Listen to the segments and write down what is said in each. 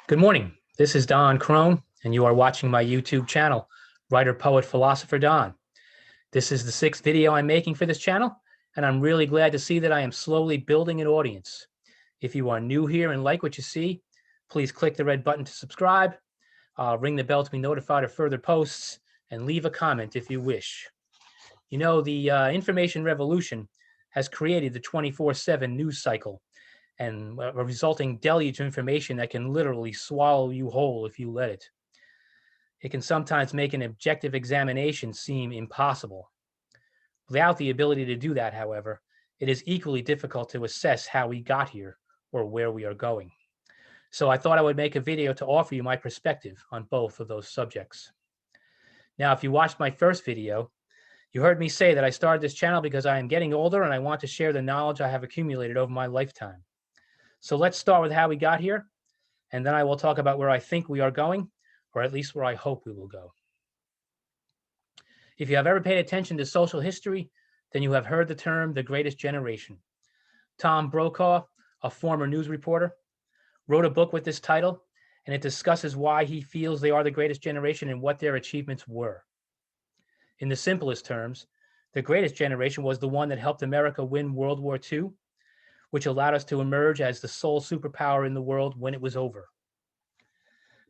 Good morning. This is Don Crone, and you are watching my YouTube channel, Writer, Poet, Philosopher Don. This is the sixth video I'm making for this channel, and I'm really glad to see that I am slowly building an audience. If you are new here and like what you see, please click the red button to subscribe, ring the bell to be notified of further posts, and leave a comment if you wish. You know, the information revolution has created the 24/7 news cycle and a resulting deluge of information that can literally swallow you whole if you let it. It can sometimes make an objective examination seem impossible. Without the ability to do that, however, it is equally difficult to assess how we got here or where we are going. So I thought I would make a video to offer you my perspective on both of those subjects. Now, if you watched my first video, you heard me say that I started this channel because I am getting older and I want to share the knowledge I have accumulated over my lifetime. So let's start with how we got here, and then I will talk about where I think we are going, or at least where I hope we will go. If you have ever paid attention to social history, then you have heard the term the greatest generation. Tom Brokaw, a former news reporter, wrote a book with this title, and it discusses why he feels they are the greatest generation and what their achievements were. In the simplest terms, the greatest generation was the one that helped America win World War II, which allowed us to emerge as the sole superpower in the world when it was over.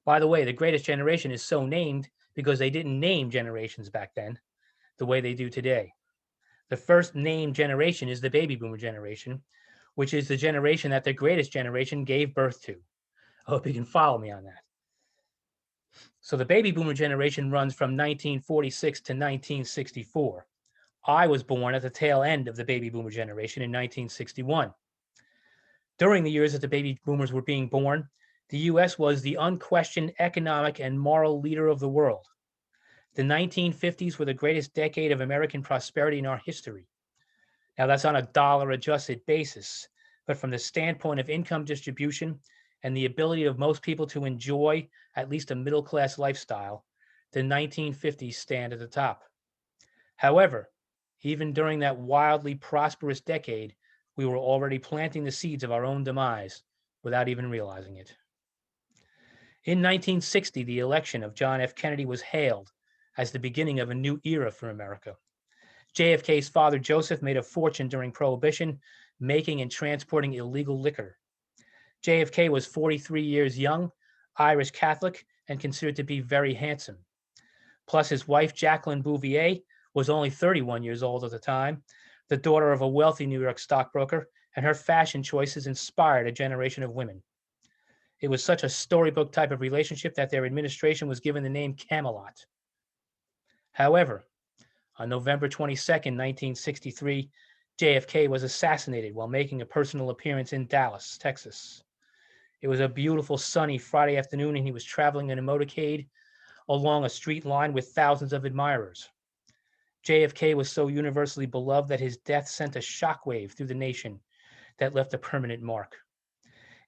By the way, the greatest generation is so named because they didn't name generations back then the way they do today. The first named generation is the baby boomer generation, which is the generation that the greatest generation gave birth to. I hope you can follow me on that. So the baby boomer generation runs from 1946 to 1964. I was born at the tail end of the baby boomer generation in 1961. During the years that the baby boomers were being born, the U.S. was the unquestioned economic and moral leader of the world. The 1950s were the greatest decade of American prosperity in our history. Now, that's on a dollar-adjusted basis, but from the standpoint of income distribution and the ability of most people to enjoy at least a middle-class lifestyle, the 1950s stand at the top. However, even during that wildly prosperous decade, we were already planting the seeds of our own demise without even realizing it. In 1960, the election of John F. Kennedy was hailed as the beginning of a new era for America. JFK's father, Joseph, made a fortune during Prohibition, making and transporting illegal liquor. JFK was 43 years young, Irish Catholic, and considered to be very handsome. Plus, his wife, Jacqueline Bouvier, was only 31 years old at the time, the daughter of a wealthy New York stockbroker, and her fashion choices inspired a generation of women. It was such a storybook type of relationship that their administration was given the name Camelot. However, on November 22nd, 1963, JFK was assassinated while making a personal appearance in Dallas, Texas. It was a beautiful sunny Friday afternoon, and he was traveling in a motorcade along a street lined with thousands of admirers. JFK was so universally beloved that his death sent a shockwave through the nation that left a permanent mark.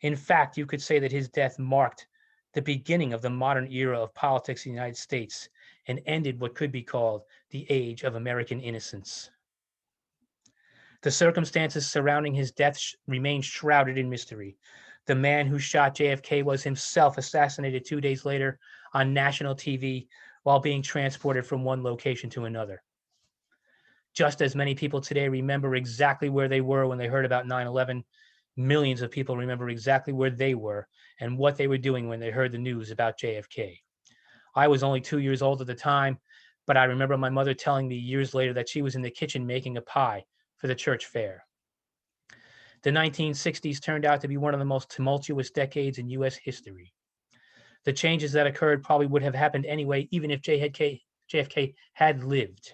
In fact, you could say that his death marked the beginning of the modern era of politics in the United States and ended what could be called the age of American innocence. The circumstances surrounding his death remain shrouded in mystery. The man who shot JFK was himself assassinated 2 days later on national TV while being transported from one location to another. Just as many people today remember exactly where they were when they heard about 9/11, millions of people remember exactly where they were and what they were doing when they heard the news about JFK. I was only 2 years old at the time, but I remember my mother telling me years later that she was in the kitchen making a pie for the church fair. The 1960s turned out to be one of the most tumultuous decades in U.S. history. The changes that occurred probably would have happened anyway, even if JFK had lived.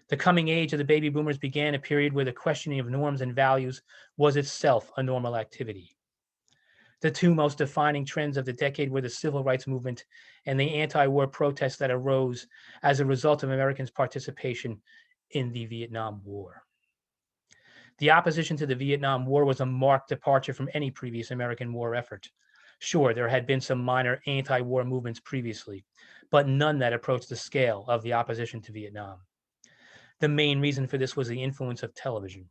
The coming age of the baby boomers began a period where the questioning of norms and values was itself a normal activity. The two most defining trends of the decade were the civil rights movement and the anti-war protests that arose as a result of Americans' participation in the Vietnam War. The opposition to the Vietnam War was a marked departure from any previous American war effort. Sure, there had been some minor anti-war movements previously, but none that approached the scale of the opposition to Vietnam. The main reason for this was the influence of television.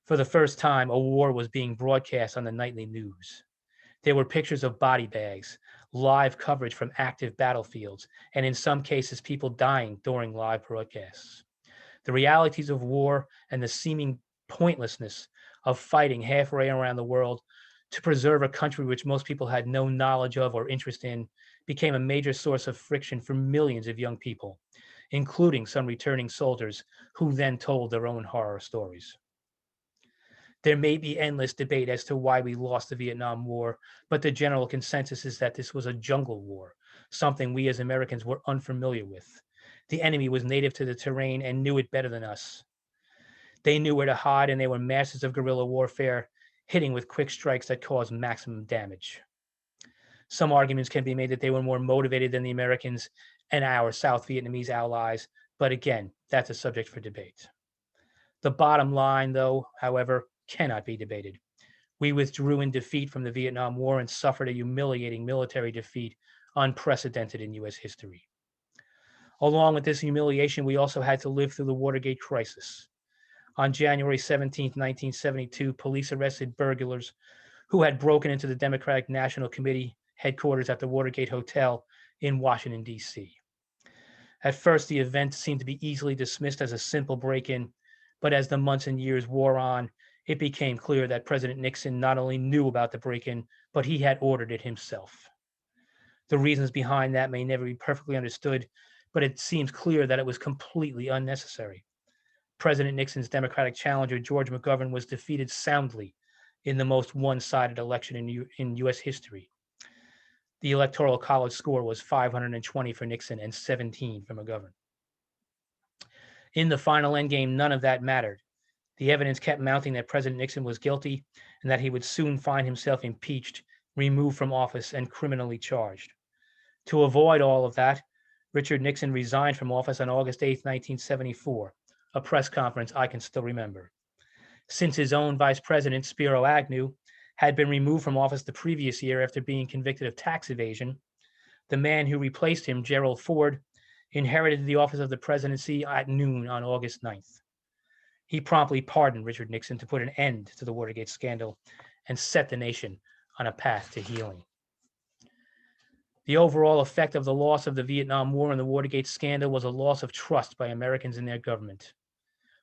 For the first time, a war was being broadcast on the nightly news. There were pictures of body bags, live coverage from active battlefields, and in some cases, people dying during live broadcasts. The realities of war and the seeming pointlessness of fighting halfway around the world to preserve a country which most people had no knowledge of or interest in became a major source of friction for millions of young people, including some returning soldiers who then told their own horror stories. There may be endless debate as to why we lost the Vietnam War, but the general consensus is that this was a jungle war, something we as Americans were unfamiliar with. The enemy was native to the terrain and knew it better than us. They knew where to hide, and they were masters of guerrilla warfare, hitting with quick strikes that caused maximum damage. Some arguments can be made that they were more motivated than the Americans and our South Vietnamese allies, but again, that's a subject for debate. The bottom line, though, however, cannot be debated. We withdrew in defeat from the Vietnam War and suffered a humiliating military defeat unprecedented in U.S. history. Along with this humiliation, we also had to live through the Watergate crisis. On January 17, 1972, police arrested burglars who had broken into the Democratic National Committee headquarters at the Watergate Hotel in Washington, D.C. At first, the event seemed to be easily dismissed as a simple break-in, but as the months and years wore on, it became clear that President Nixon not only knew about the break-in, but he had ordered it himself. The reasons behind that may never be perfectly understood, but it seems clear that it was completely unnecessary. President Nixon's Democratic challenger, George McGovern, was defeated soundly in the most one-sided election in U.S. history. The Electoral College score was 520 for Nixon and 17 for McGovern. In the final endgame, none of that mattered. The evidence kept mounting that President Nixon was guilty and that he would soon find himself impeached, removed from office, and criminally charged. To avoid all of that, Richard Nixon resigned from office on August 8, 1974, a press conference I can still remember. Since his own vice president, Spiro Agnew, had been removed from office the previous year after being convicted of tax evasion, the man who replaced him, Gerald Ford, inherited the office of the presidency at noon on August 9th. He promptly pardoned Richard Nixon to put an end to the Watergate scandal and set the nation on a path to healing. The overall effect of the loss of the Vietnam War and the Watergate scandal was a loss of trust by Americans in their government.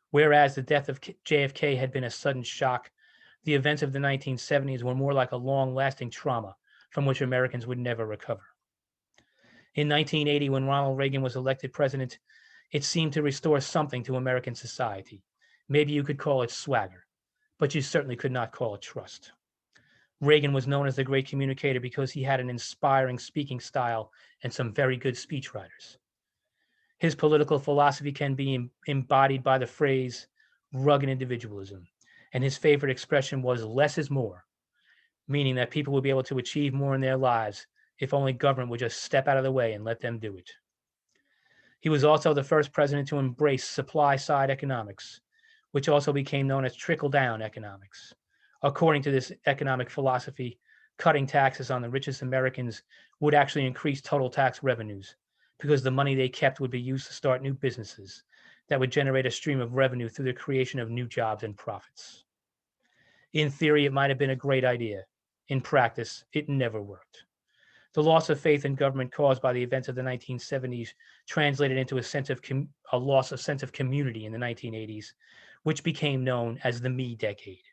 Whereas the death of JFK had been a sudden shock, the events of the 1970s were more like a long-lasting trauma from which Americans would never recover. In 1980, when Ronald Reagan was elected president, it seemed to restore something to American society. Maybe you could call it swagger, but you certainly could not call it trust. Reagan was known as the great communicator because he had an inspiring speaking style and some very good speechwriters. His political philosophy can be embodied by the phrase rugged individualism, and his favorite expression was less is more, meaning that people would be able to achieve more in their lives if only government would just step out of the way and let them do it. He was also the first president to embrace supply-side economics, which also became known as trickle-down economics. According to this economic philosophy, cutting taxes on the richest Americans would actually increase total tax revenues because the money they kept would be used to start new businesses that would generate a stream of revenue through the creation of new jobs and profits. In theory, it might have been a great idea. In practice, it never worked. The loss of faith in government caused by the events of the 1970s translated into a loss of sense of community in the 1980s, which became known as the Me Decade.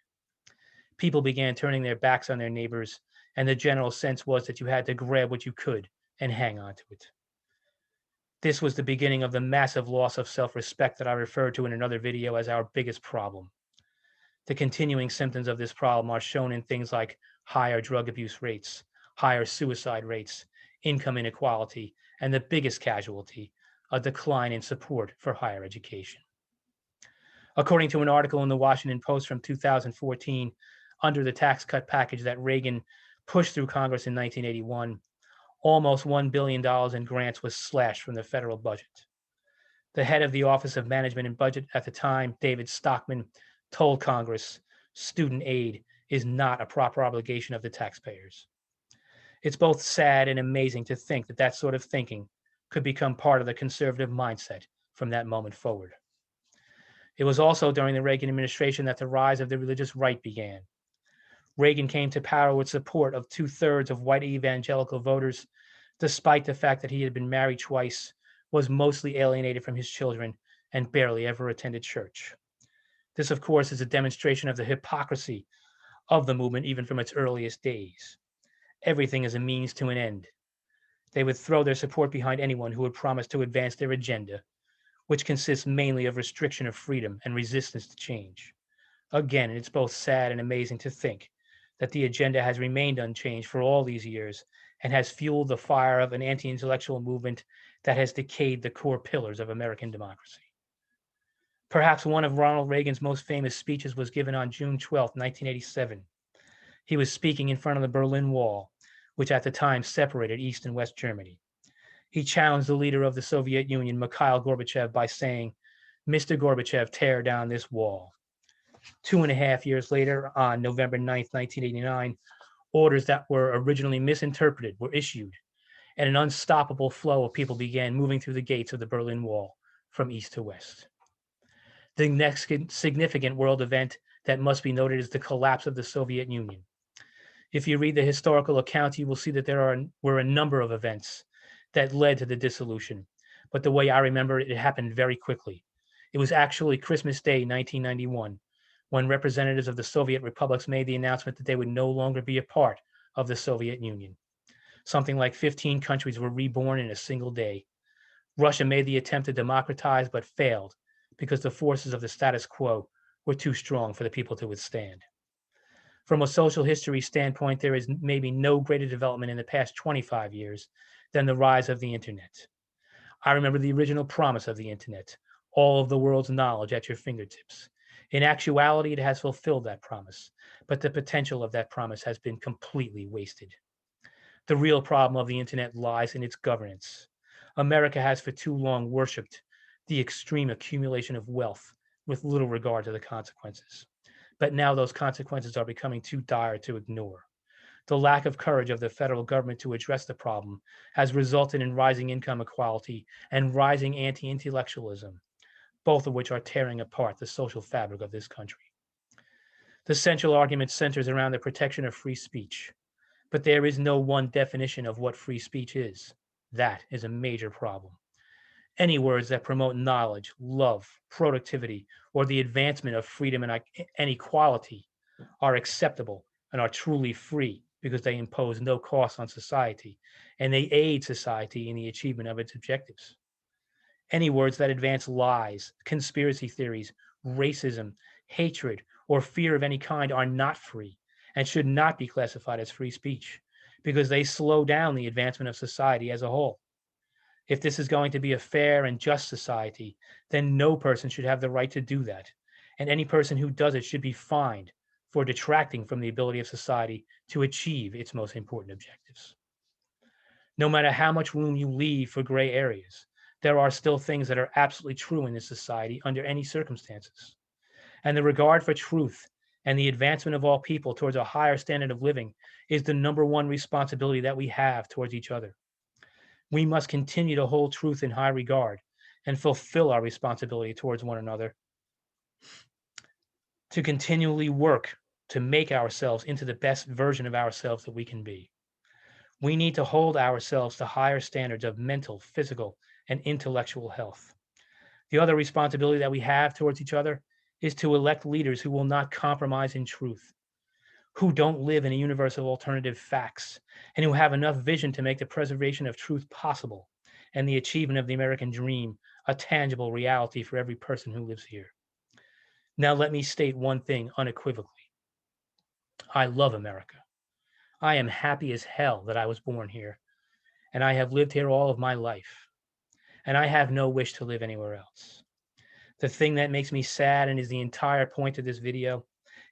People began turning their backs on their neighbors, and the general sense was that you had to grab what you could and hang on to it. This was the beginning of the massive loss of self-respect that I referred to in another video as our biggest problem. The continuing symptoms of this problem are shown in things like higher drug abuse rates, higher suicide rates, income inequality, and the biggest casualty, a decline in support for higher education. According to an article in the Washington Post from 2014, under the tax cut package that Reagan pushed through Congress in 1981, almost $1 billion in grants was slashed from the federal budget. The head of the Office of Management and Budget at the time, David Stockman, told Congress, student aid is not a proper obligation of the taxpayers. It's both sad and amazing to think that that sort of thinking could become part of the conservative mindset from that moment forward. It was also during the Reagan administration that the rise of the religious right began. Reagan came to power with support of 2/3 of white evangelical voters, despite the fact that he had been married twice, was mostly alienated from his children, and barely ever attended church. This, of course, is a demonstration of the hypocrisy of the movement, even from its earliest days. Everything is a means to an end. They would throw their support behind anyone who would promise to advance their agenda, which consists mainly of restriction of freedom and resistance to change. Again, it's both sad and amazing to think that the agenda has remained unchanged for all these years and has fueled the fire of an anti-intellectual movement that has decayed the core pillars of American democracy. Perhaps one of Ronald Reagan's most famous speeches was given on June 12, 1987. He was speaking in front of the Berlin Wall, which at the time separated East and West Germany. He challenged the leader of the Soviet Union, Mikhail Gorbachev, by saying, "Mr. Gorbachev, tear down this wall." 2.5 years later, on November 9th, 1989, orders that were originally misinterpreted were issued, and an unstoppable flow of people began moving through the gates of the Berlin Wall from east to west. The next significant world event that must be noted is the collapse of the Soviet Union. If you read the historical account, you will see that there were a number of events that led to the dissolution. But the way I remember it, it happened very quickly. It was actually Christmas Day, 1991, when representatives of the Soviet republics made the announcement that they would no longer be a part of the Soviet Union. Something like 15 countries were reborn in a single day. Russia made the attempt to democratize, but failed because the forces of the status quo were too strong for the people to withstand. From a social history standpoint, there is maybe no greater development in the past 25 years than the rise of the internet. I remember the original promise of the internet, all of the world's knowledge at your fingertips. In actuality, it has fulfilled that promise, but the potential of that promise has been completely wasted. The real problem of the internet lies in its governance. America has for too long worshipped the extreme accumulation of wealth with little regard to the consequences. But now those consequences are becoming too dire to ignore. The lack of courage of the federal government to address the problem has resulted in rising income inequality and rising anti-intellectualism, both of which are tearing apart the social fabric of this country. The central argument centers around the protection of free speech, but there is no one definition of what free speech is. That is a major problem. Any words that promote knowledge, love, productivity, or the advancement of freedom and equality are acceptable and are truly free because they impose no cost on society and they aid society in the achievement of its objectives. Any words that advance lies, conspiracy theories, racism, hatred, or fear of any kind are not free and should not be classified as free speech because they slow down the advancement of society as a whole. If this is going to be a fair and just society, then no person should have the right to do that. And any person who does it should be fined for detracting from the ability of society to achieve its most important objectives. No matter how much room you leave for gray areas, there are still things that are absolutely true in this society under any circumstances. And the regard for truth and the advancement of all people towards a higher standard of living is the number one responsibility that we have towards each other. We must continue to hold truth in high regard and fulfill our responsibility towards one another, to continually work to make ourselves into the best version of ourselves that we can be. We need to hold ourselves to higher standards of mental, physical, and intellectual health. The other responsibility that we have towards each other is to elect leaders who will not compromise in truth, who don't live in a universe of alternative facts, and who have enough vision to make the preservation of truth possible and the achievement of the American dream a tangible reality for every person who lives here. Now, let me state one thing unequivocally. I love America. I am happy as hell that I was born here, and I have lived here all of my life, and I have no wish to live anywhere else. The thing that makes me sad, and is the entire point of this video,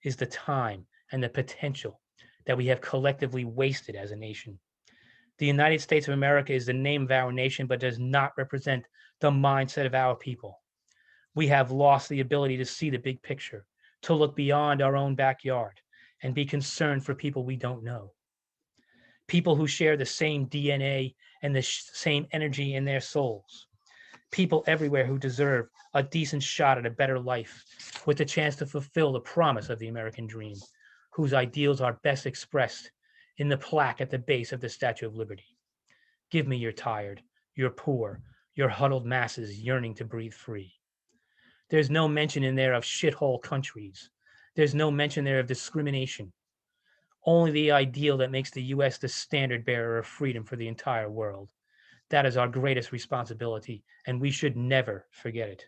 is the time and the potential that we have collectively wasted as a nation. The United States of America is the name of our nation, but does not represent the mindset of our people. We have lost the ability to see the big picture, to look beyond our own backyard, and be concerned for people we don't know. People who share the same DNA and the same energy in their souls. People everywhere who deserve a decent shot at a better life with the chance to fulfill the promise of the American dream, whose ideals are best expressed in the plaque at the base of the Statue of Liberty. Give me your tired, your poor, your huddled masses yearning to breathe free. There's no mention in there of shithole countries. There's no mention there of discrimination. Only the ideal that makes the US the standard bearer of freedom for the entire world. That is our greatest responsibility, and we should never forget it.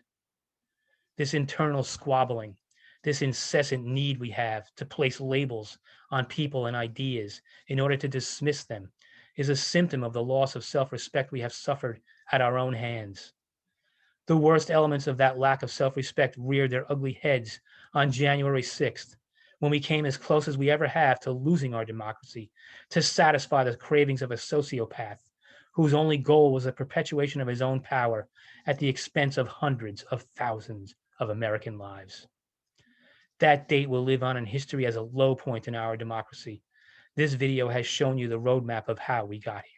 This internal squabbling, this incessant need we have to place labels on people and ideas in order to dismiss them, is a symptom of the loss of self-respect we have suffered at our own hands. The worst elements of that lack of self-respect reared their ugly heads on January 6th, when we came as close as we ever have to losing our democracy, to satisfy the cravings of a sociopath whose only goal was the perpetuation of his own power at the expense of hundreds of thousands of American lives. That date will live on in history as a low point in our democracy. This video has shown you the roadmap of how we got here.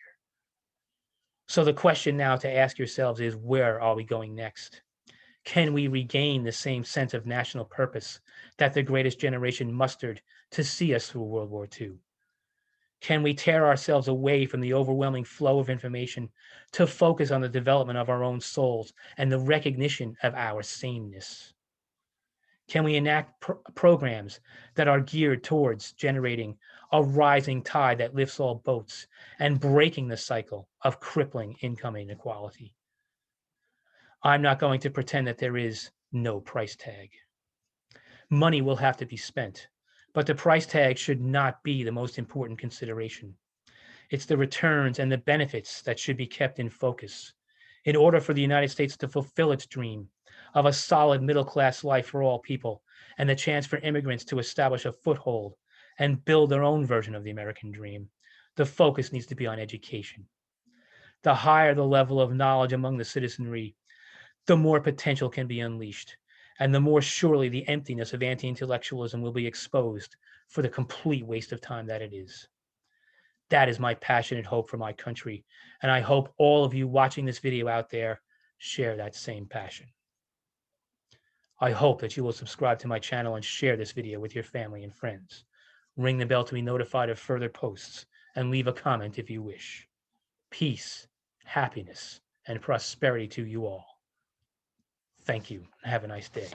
So the question now to ask yourselves is, where are we going next? Can we regain the same sense of national purpose that the greatest generation mustered to see us through World War II? Can we tear ourselves away from the overwhelming flow of information to focus on the development of our own souls and the recognition of our sameness? Can we enact programs that are geared towards generating a rising tide that lifts all boats and breaking the cycle of crippling income inequality? I'm not going to pretend that there is no price tag. Money will have to be spent, but the price tag should not be the most important consideration. It's the returns and the benefits that should be kept in focus in order for the United States to fulfill its dream of a solid middle-class life for all people and the chance for immigrants to establish a foothold and build their own version of the American dream. The focus needs to be on education. The higher the level of knowledge among the citizenry, the more potential can be unleashed, and the more surely the emptiness of anti-intellectualism will be exposed for the complete waste of time that it is. That is my passionate hope for my country, and I hope all of you watching this video out there share that same passion. I hope that you will subscribe to my channel and share this video with your family and friends. Ring the bell to be notified of further posts, and leave a comment if you wish. Peace, happiness, and prosperity to you all. Thank you, and have a nice day.